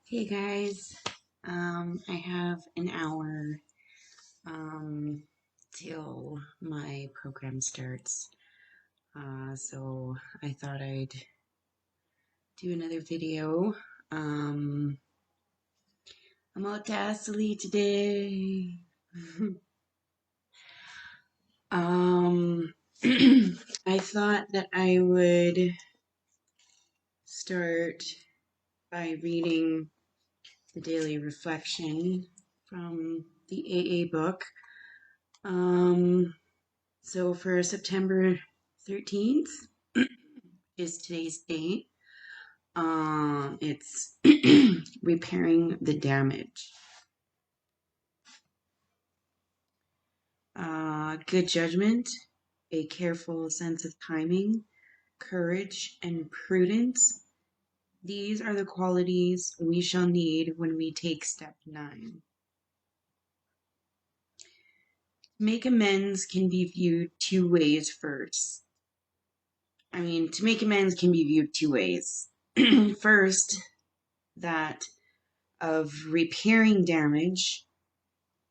Hey guys, I have an hour till my program starts. So I thought I'd do another video. Um, I'm out to Astley today. um, I thought that I would start by reading the daily reflection from the AA book. So for September 13th is today's date. It's repairing the damage. Good judgment, a careful sense of timing, courage, and prudence. These are the qualities we shall need when we take step 9. Make amends can be viewed two ways first. To make amends can be viewed two ways. First, that of repairing damage,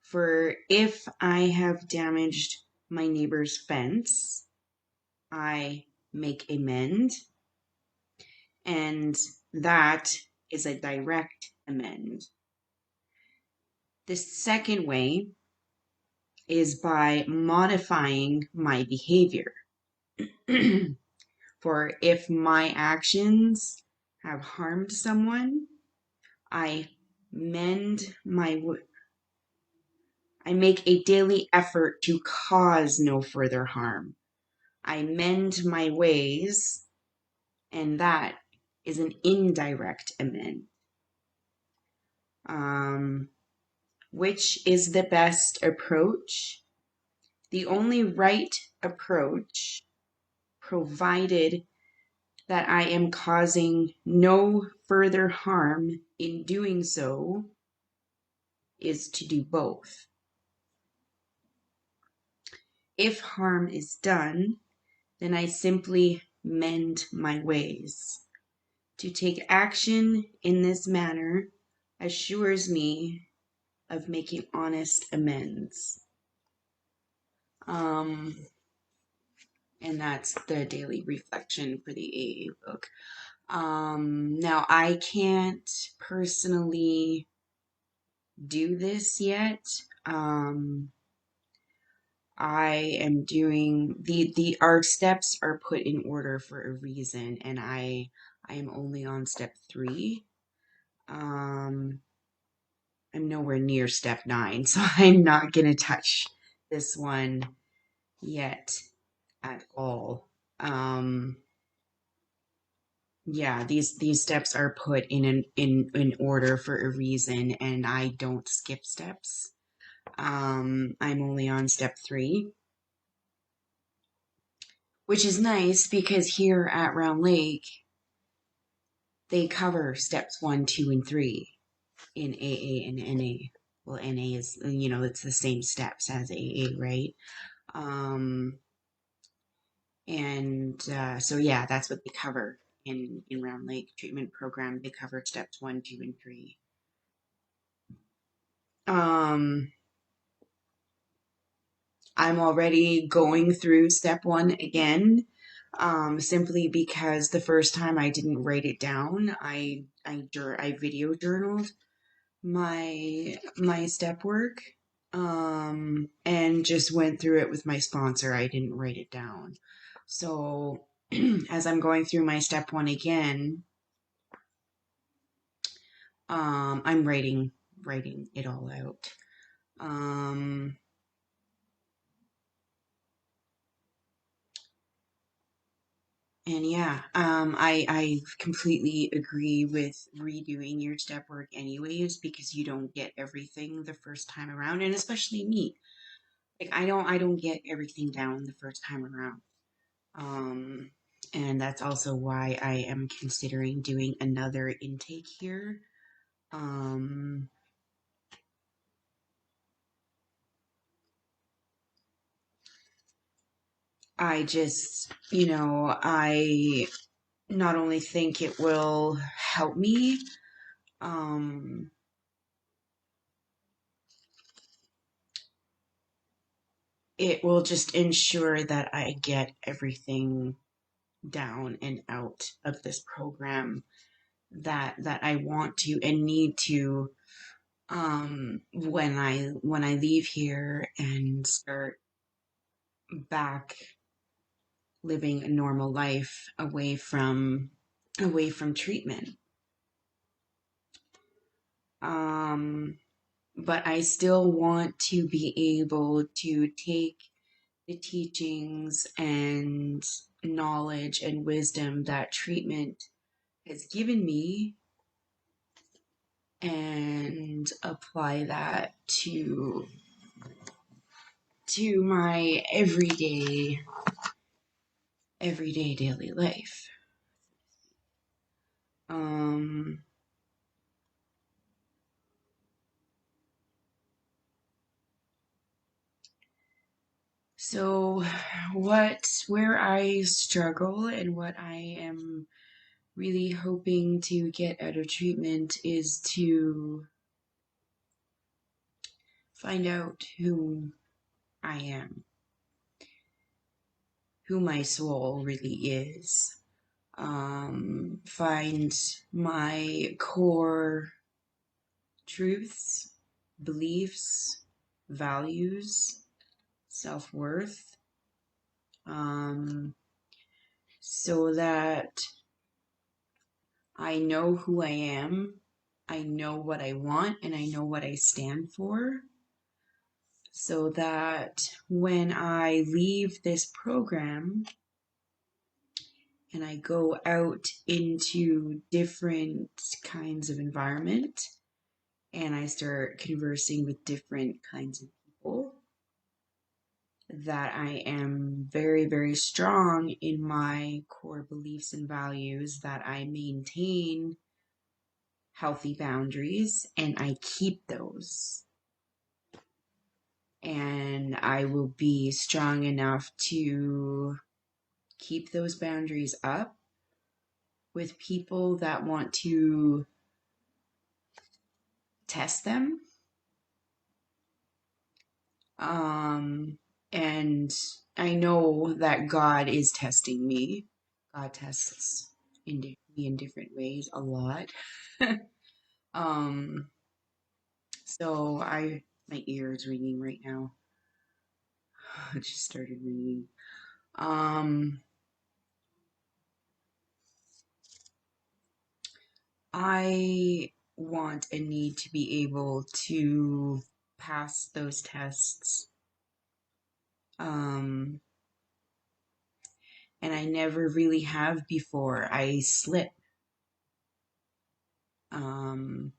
for if I have damaged my neighbor's fence, I make amend, and that is a direct amend. The second way is by modifying my behavior. For if my actions have harmed someone, I mend my I make a daily effort to cause no further harm. I mend my ways, and that is an indirect amend. Which is the best approach? The only right approach, provided that I am causing no further harm in doing so, is to do both. If harm is done, then I simply mend my ways. To take action in this manner assures me of making honest amends. And that's the daily reflection for the AA book. Now, I can't personally do this yet. I am doing our steps are put in order for a reason, and I am only on step 3. I'm nowhere near step 9, so I'm not gonna touch this one yet at all. Yeah, these steps are put in order for a reason, and I don't skip steps. I'm only on step 3. Which is nice because here at Round Lake, they cover steps 1, 2, and 3 in AA and NA. Well, NA is, it's the same steps as AA, right? So yeah, that's what they cover in Round Lake treatment program. They cover steps 1, 2, and 3. I'm already going through step 1 again, simply because the first time I didn't write it down. I video journaled my step work, and just went through it with my sponsor. I didn't write it down. So as I'm going through my step 1 again, I'm writing it all out. And yeah, I completely agree with redoing your step work anyways, because you don't get everything the first time around, and especially me. Like I don't get everything down the first time around. And that's also why I am considering doing another intake here. I just, I not only think it will help me, Um, it will just ensure that I get everything down and out of this program that I want to and need to, when I leave here and start back living a normal life away from treatment. Um, but I still want to be able to take the teachings and knowledge and wisdom that treatment has given me and apply that to my everyday daily life. Um, so where I struggle and what I am really hoping to get out of treatment is to find out who I am, who my soul really is. Find my core truths, beliefs, values, self-worth, so that I know who I am, I know what I want, and I know what I stand for, so that when I leave this program and I go out into different kinds of environment and I start conversing with different kinds of people, that I am very, very strong in my core beliefs and values, that I maintain healthy boundaries and I keep those. And I will be strong enough to keep those boundaries up with people that want to test them. And I know that God is testing me. God tests me in different ways a lot. um, so my ear is ringing right now. It just started ringing. Um, I want and need to be able to pass those tests. Um, and I never really have before. I slip. Um,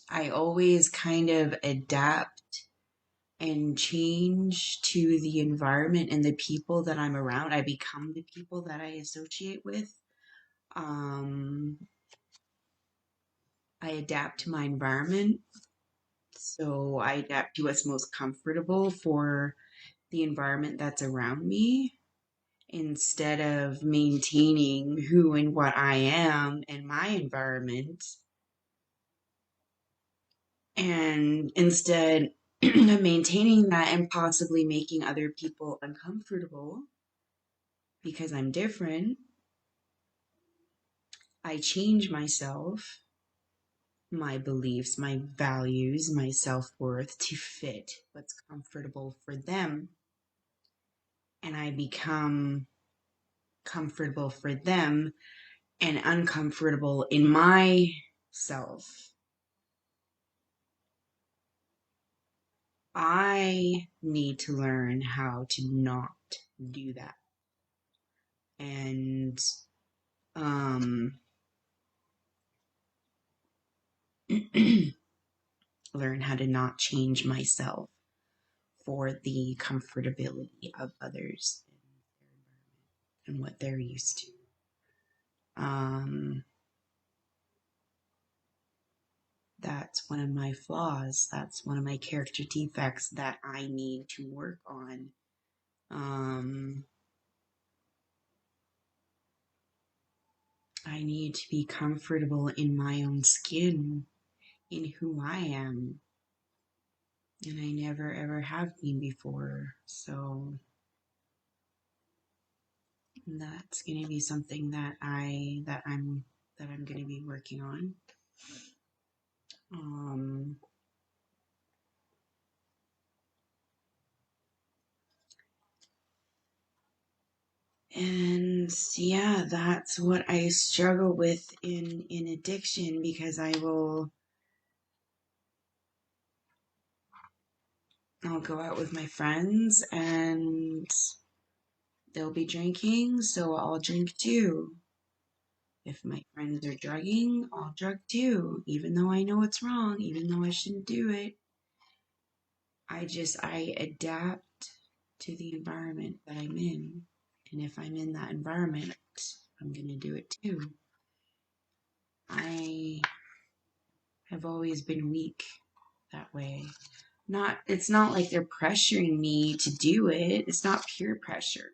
I always kind of adapt and change to the environment and the people that I'm around. I become the people that I associate with. Um, I adapt to my environment. So I adapt to what's most comfortable for the environment that's around me instead of maintaining who and what I am in my environment. And instead of maintaining that and possibly making other people uncomfortable because I'm different, I change myself, my beliefs, my values, my self-worth to fit what's comfortable for them. And I become comfortable for them and uncomfortable in myself. I need to learn how to not do that. And learn how to not change myself for the comfortability of others and what they're used to. That's one of my flaws. That's one of my character defects that I need to work on. I need to be comfortable in my own skin, in who I am. And I never ever have been before. So that's going to be something that I'm going to be working on. Um, and yeah, that's what I struggle with in addiction, because I'll go out with my friends and they'll be drinking, so I'll drink too. If my friends are drugging, I'll drug too, even though I know it's wrong, even though I shouldn't do it. I adapt to the environment that I'm in. And if I'm in that environment, I'm going to do it too. I have always been weak that way. It's not like they're pressuring me to do it. It's not peer pressure.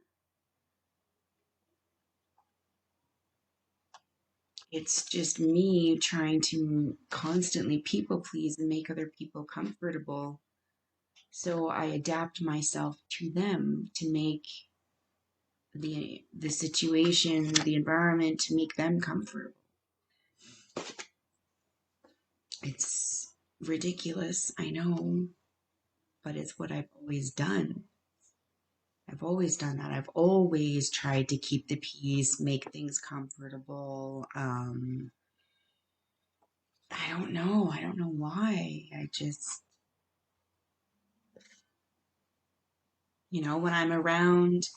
It's just me trying to constantly people please and make other people comfortable. So I adapt myself to them to make the situation, the environment, to make them comfortable. It's ridiculous, I know, but it's what I've always done. I've always done that. I've always tried to keep the peace, make things comfortable. I don't know. I don't know why. I just, when I'm around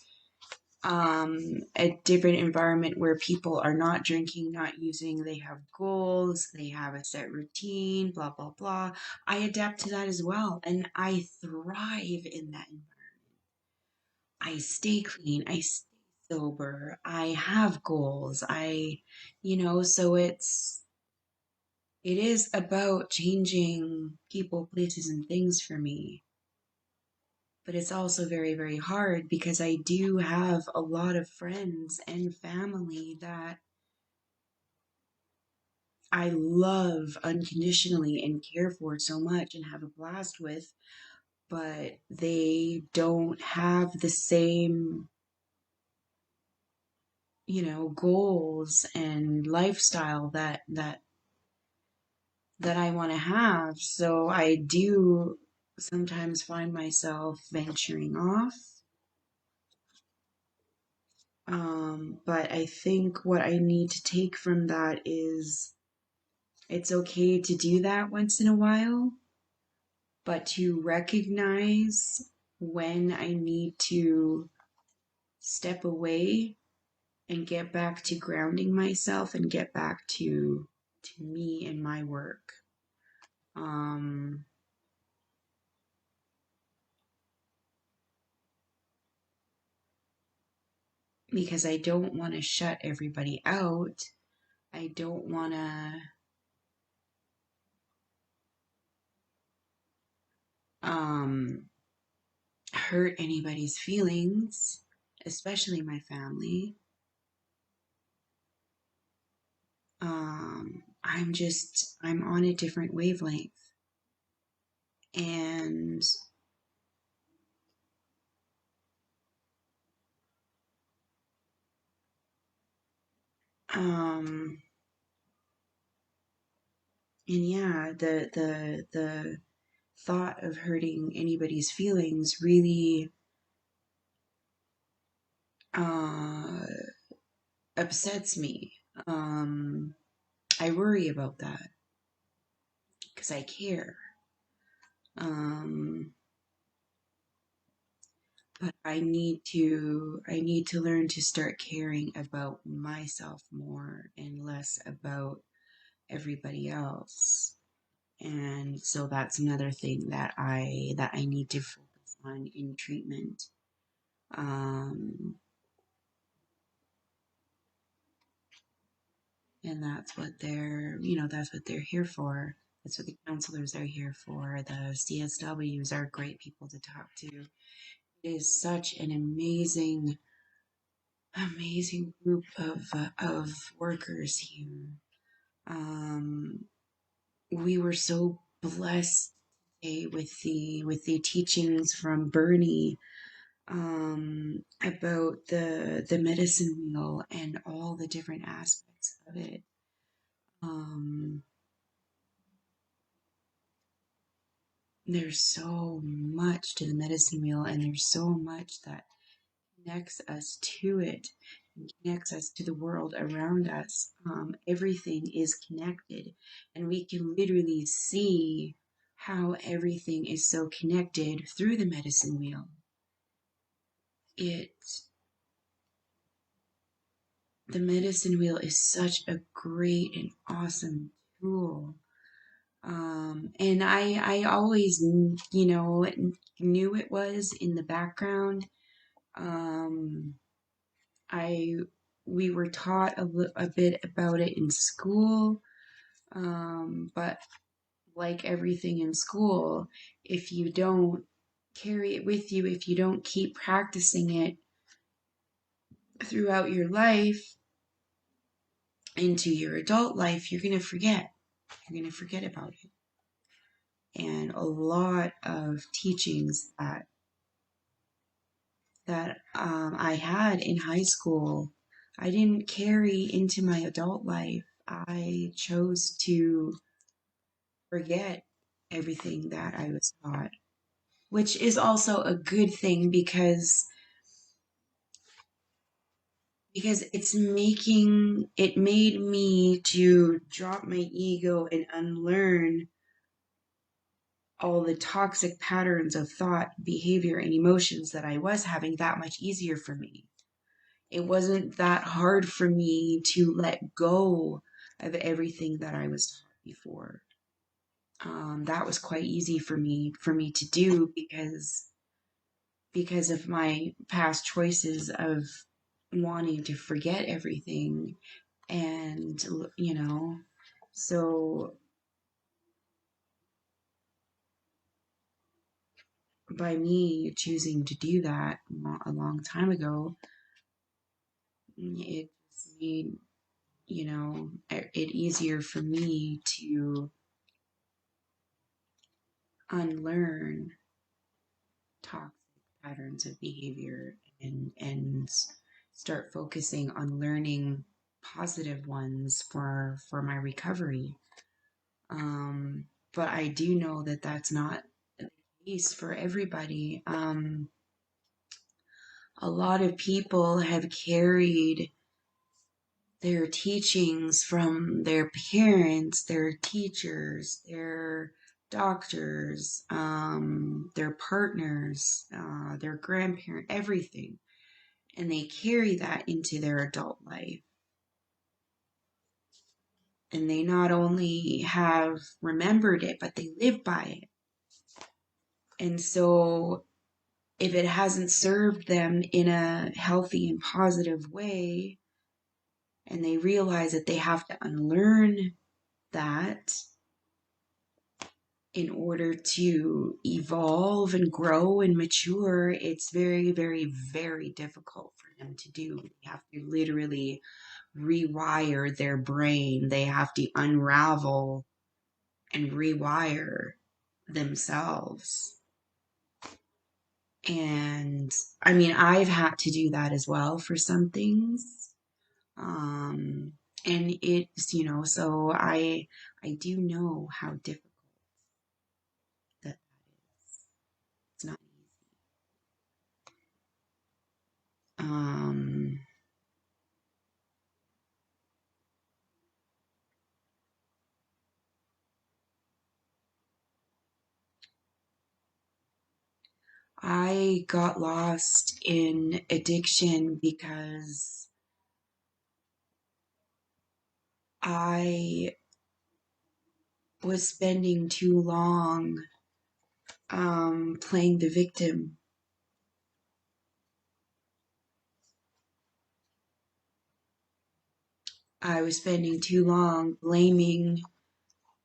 a different environment where people are not drinking, not using, they have goals, they have a set routine, blah, blah, blah. I adapt to that as well. And I thrive in that environment. I stay clean, I stay sober, I have goals. So it is about changing people, places, and things for me. But it's also very, very hard because I do have a lot of friends and family that I love unconditionally and care for so much and have a blast with, but they don't have the same, goals and lifestyle that I want to have. So I do sometimes find myself venturing off. But I think what I need to take from that is it's okay to do that once in a while, but to recognize when I need to step away and get back to grounding myself and get back to me and my work. Um, because I don't want to shut everybody out. I don't want to um, hurt anybody's feelings, especially my family. I'm on a different wavelength. And, um, and yeah, the thought of hurting anybody's feelings really, uh, upsets me. I worry about that because I care. Um, but I need to learn to start caring about myself more and less about everybody else. And so that's another thing that I need to focus on in treatment. Um, and that's what they're here for. That's what the counselors are here for. The CSWs are great people to talk to. It is such an amazing amazing group of workers here. Um, we were so blessed today with the teachings from Bernie about the medicine wheel and all the different aspects of it. Um, there's so much to the medicine wheel, and there's so much that connects us to it and connects us to the world around us. Everything is connected, and we can literally see how everything is so connected through the medicine wheel. It the medicine wheel is such a great and awesome tool. And I always, knew it was in the background. Um, I we were taught a bit about it in school, but like everything in school, if you don't carry it with you, if you don't keep practicing it throughout your life into your adult life, you're going to forget. You're going to forget about it. And a lot of teachings that I had in high school, I didn't carry into my adult life. I chose to forget everything that I was taught, which is also a good thing because it made me to drop my ego and unlearn all the toxic patterns of thought, behavior, and emotions that I was having that much easier for me. It wasn't that hard for me to let go of everything that I was taught before. That was quite easy for me to do because of my past choices of wanting to forget everything, and so by me choosing to do that a long time ago, it just made it easier for me to unlearn toxic patterns of behavior and start focusing on learning positive ones for my recovery. But I do know that that's not the case for everybody. A lot of people have carried their teachings from their parents, their teachers, their doctors, their partners, their grandparents, everything. And they carry that into their adult life. And they not only have remembered it, but they live by it. And so if it hasn't served them in a healthy and positive way, and they realize that they have to unlearn that in order to evolve and grow and mature, it's very, very, very difficult for them to do. They have to literally rewire their brain, they have to unravel and rewire themselves. And I mean, I've had to do that as well for some things. Um, and it's, so I do know how difficult that is. It's not easy. Um, I got lost in addiction because I was spending too long playing the victim. I was spending too long blaming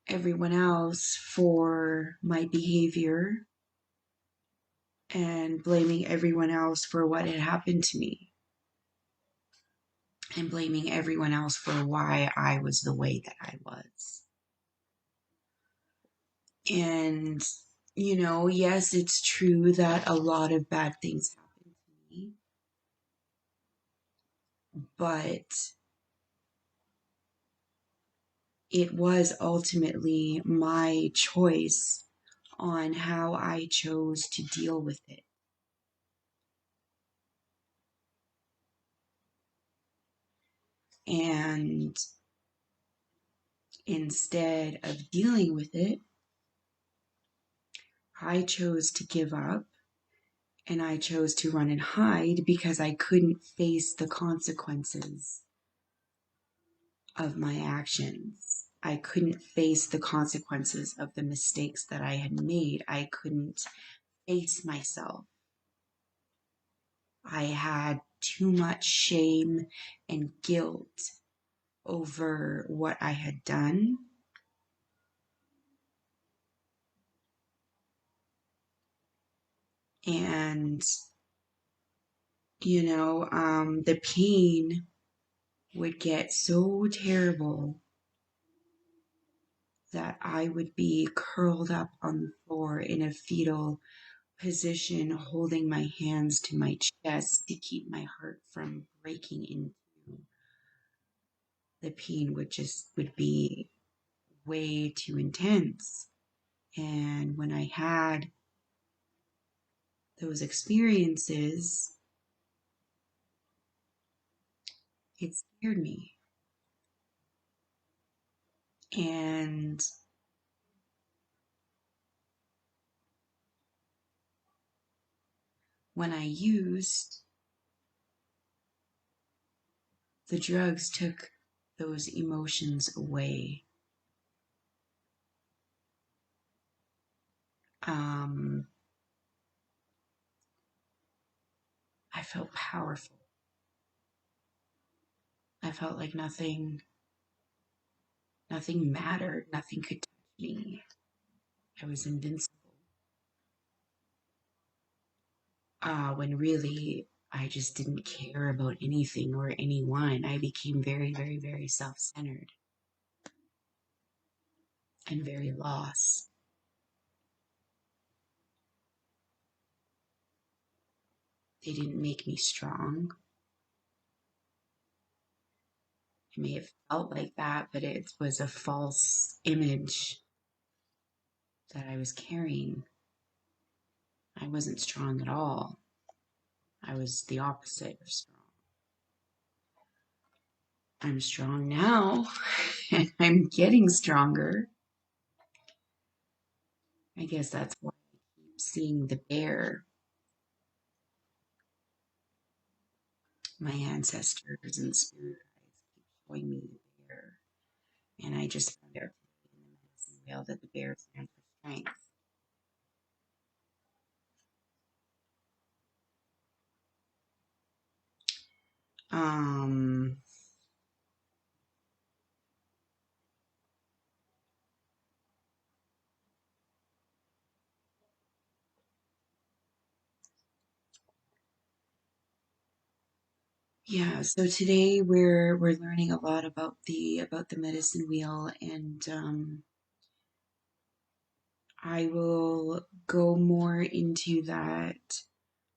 everyone else for my behavior and blaming everyone else for what had happened to me. and blaming everyone else for why I was the way that I was. And, yes, it's true that a lot of bad things happened to me, but it was ultimately my choice on how I chose to deal with it. And instead of dealing with it, I chose to give up and I chose to run and hide because I couldn't face the consequences of my actions. I couldn't face the consequences of the mistakes that I had made. I couldn't face myself. I had too much shame and guilt over what I had done. And, the pain would get so terrible that I would be curled up on the floor in a fetal position, holding my hands to my chest to keep my heart from breaking into. The pain would be way too intense. And when I had those experiences, it scared me. And when I used, the drugs took those emotions away. Um, I felt powerful. I felt like nothing mattered. Nothing could touch me. I was invincible. When really I just didn't care about anything or anyone. I became very, very, very self-centered and very lost. They didn't make me strong. It may have felt like that, but it was a false image that I was carrying. I wasn't strong at all. I was the opposite of strong. I'm strong now, and I'm getting stronger. I guess that's why I keep seeing the bear. My ancestors and spirit guides keep showing me the bear. And I just found out today in the medicine wheel that the bear stands for strength. Um, yeah, so today we're learning a lot about the medicine wheel, and I will go more into that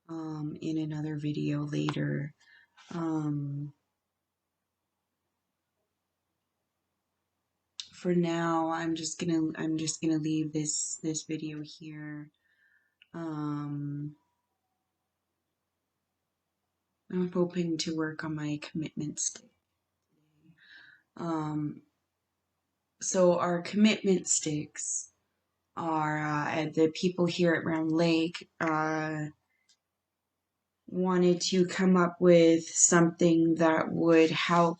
in another video later. For now, I'm just gonna leave this video here. Um, I'm hoping to work on my commitment stick. Um, so our commitment sticks are the people here at Round Lake wanted to come up with something that would help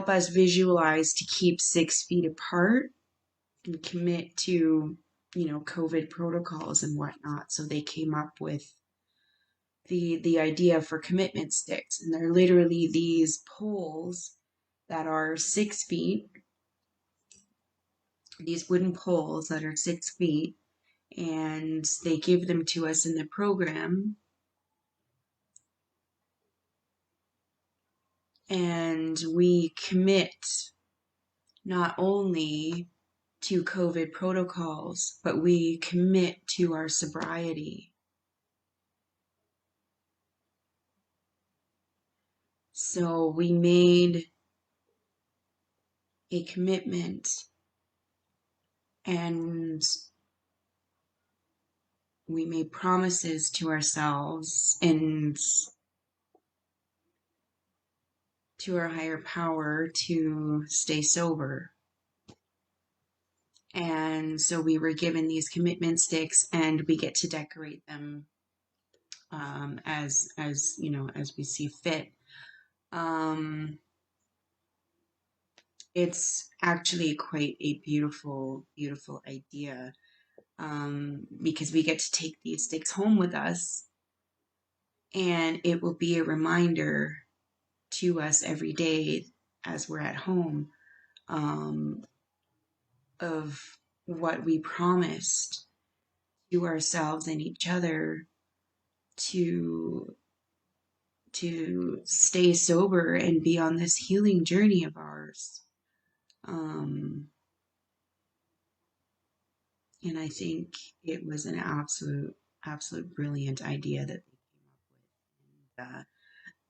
us visualize to keep 6 feet apart and commit to, COVID protocols and whatnot. So they came up with the idea for commitment sticks, and they're literally these poles that are 6 feet, these wooden poles that are 6 feet, and they give them to us in the program. And we commit not only to COVID protocols, but we commit to our sobriety. So we made a commitment and we made promises to ourselves and to our higher power to stay sober. And so we were given these commitment sticks and we get to decorate them as you know, as we see fit. Um, it's actually quite a beautiful idea, because we get to take these sticks home with us and it will be a reminder to us every day as we're at home, um, of what we promised to ourselves and each other to stay sober and be on this healing journey of ours. Um, and I think it was an absolute brilliant idea that they came up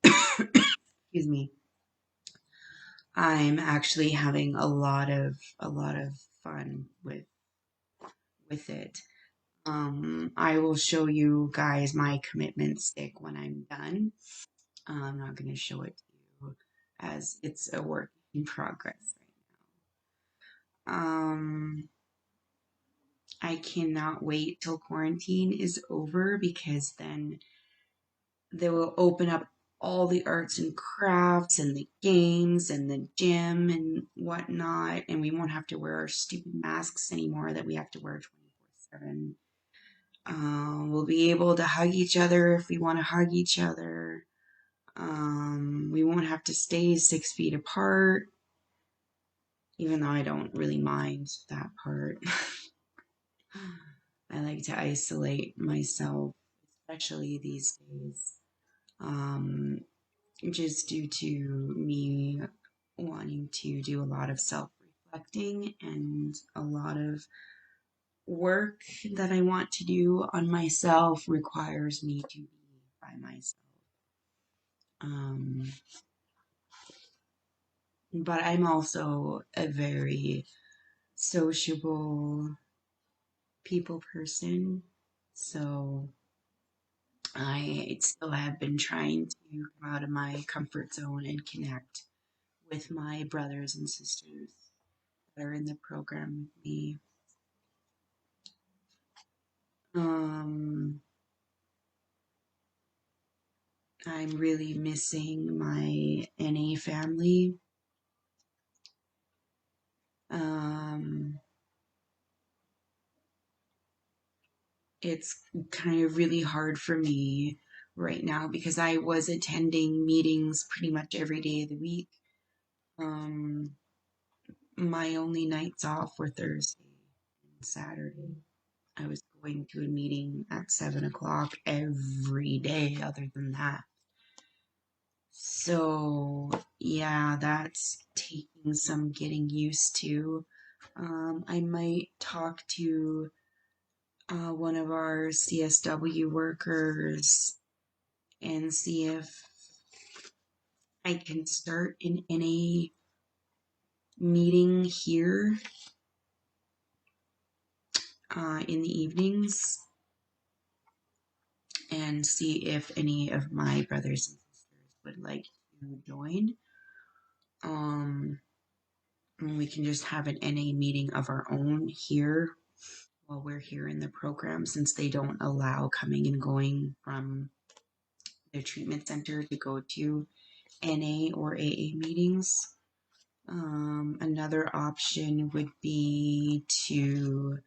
with. Excuse me. I'm actually having a lot of fun with it. I will show you guys my commitment stick when I'm done. I'm not going to show it to you as it's a work in progress right now. I cannot wait till quarantine is over because then they will open up all the arts and crafts and the games and the gym and whatnot, and we won't have to wear our stupid masks anymore that we have to wear 24/7. We'll be able to hug each other if we want to hug each other. We won't have to stay 6 feet apart, even though I don't really mind that part. I like to isolate myself, especially these days, um, just due to me wanting to do a lot of self reflecting and a lot of work that I want to do on myself requires me to be by myself. Um, but I'm also a very sociable people person, so I still have been trying to come out of my comfort zone and connect with my brothers and sisters that are in the program with me. Um, I'm really missing my NA family. Um, it's kind of really hard for me right now because I was attending meetings pretty much every day of the week. Um, my only nights off were Thursday and Saturday. I was going to a meeting at 7 o'clock every day, other than that. So, yeah, that's taking some getting used to. I might talk to one of our CSW workers and see if I can start an NA meeting here in the evenings and see if any of my brothers and sisters would like to join. Um, and we can just have an NA meeting of our own here while we're here in the program since they don't allow coming and going from their treatment center to go to NA or AA meetings. Another option would be to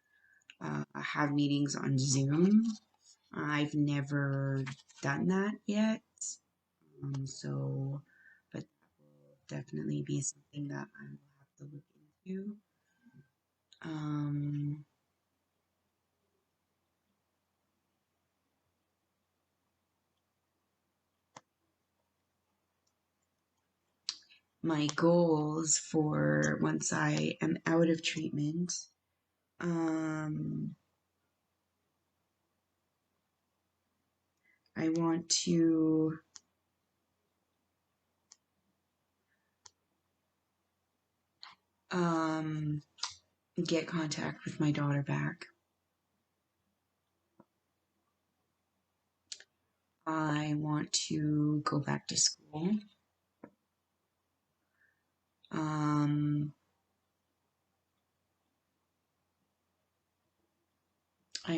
have meetings on Zoom. I've never done that yet. So, but that will definitely be something that I will have to look into. Um, my goals for once I am out of treatment. I want to get contact with my daughter back. I want to go back to school. I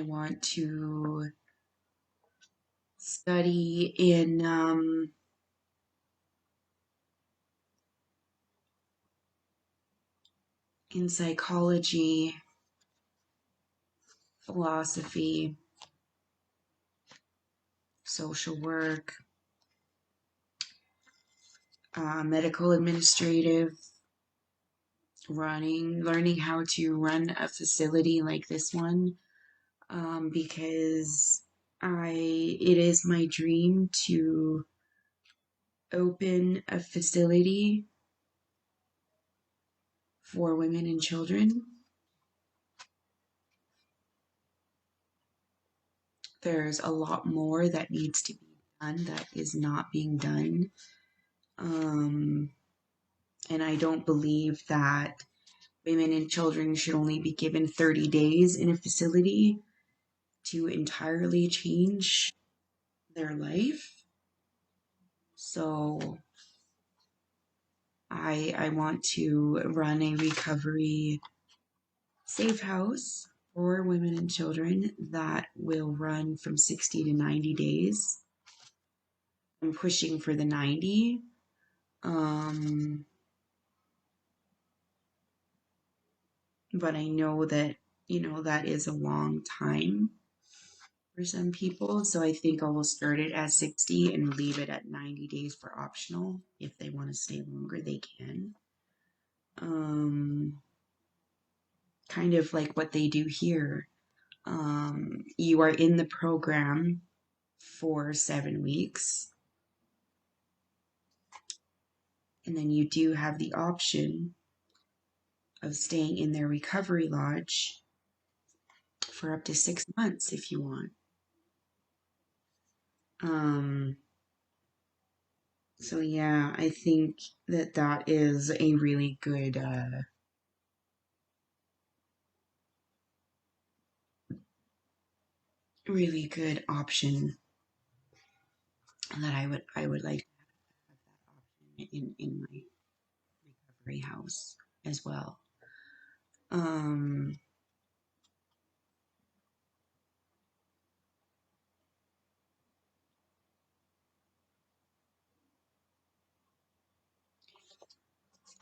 want to study in psychology, philosophy, social work, medical administrative, learning how to run a facility like this one, because it is my dream to open a facility for women and children. There's a lot more that needs to be done that is not being done. And I don't believe that women and children should only be given 30 days in a facility to entirely change their life. So I want to run a recovery safe house for women and children that will run from 60 to 90 days. I'm pushing for the 90. But I know that, that is a long time for some people. So I think I will start it at 60 and leave it at 90 days for optional. If they want to stay longer, they can. Kind of like what they do here. You are in the program for 7 weeks. And then you do have the option of staying in their recovery lodge for up to 6 months if you want. So yeah, I think that is a really good option that I would like to have that option in my recovery house as well.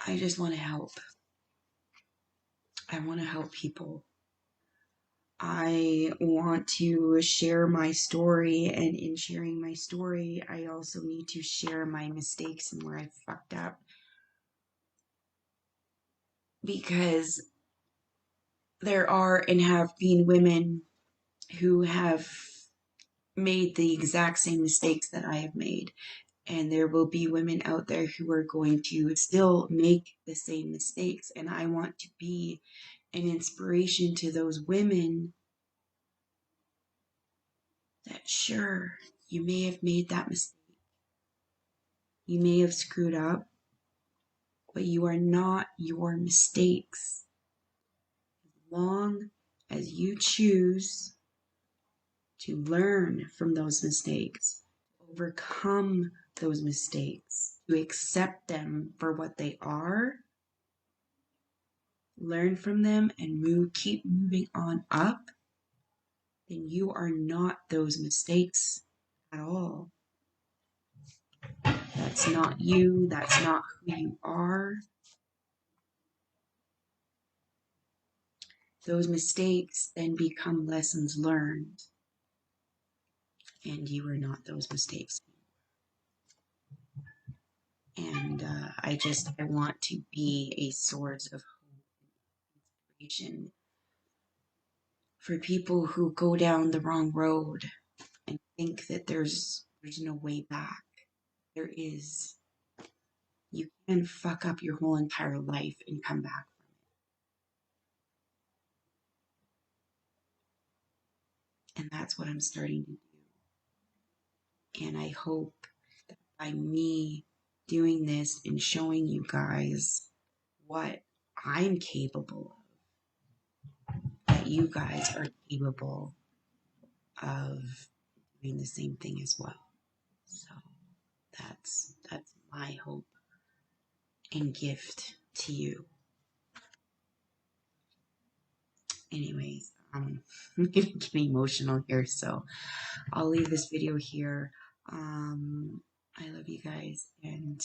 I just want to help. I want to help people. I want to share my story, and in sharing my story, I also need to share my mistakes and where I fucked up. Because there are and have been women who have made the exact same mistakes that I have made. And there will be women out there who are going to still make the same mistakes. And I want to be an inspiration to those women that, sure, you may have made that mistake. You may have screwed up, but you are not your mistakes. As long as you choose to learn from those mistakes, overcome those mistakes, to accept them for what they are, learn from them, and keep moving on up, then you are not those mistakes at all. That's not you. That's not who you are. Those mistakes then become lessons learned, and you are not those mistakes. And I want to be a source of hope and inspiration for people who go down the wrong road and think that there's no way back. There is. You can fuck up your whole entire life and come back from it. And that's what I'm starting to do. And I hope that by me doing this and showing you guys what I'm capable of, that you guys are capable of doing the same thing as well. So that's my hope and gift to you. Anyways, I'm getting emotional here, so I'll leave this video here. I love you guys, and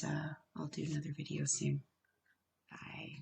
I'll do another video soon. Bye.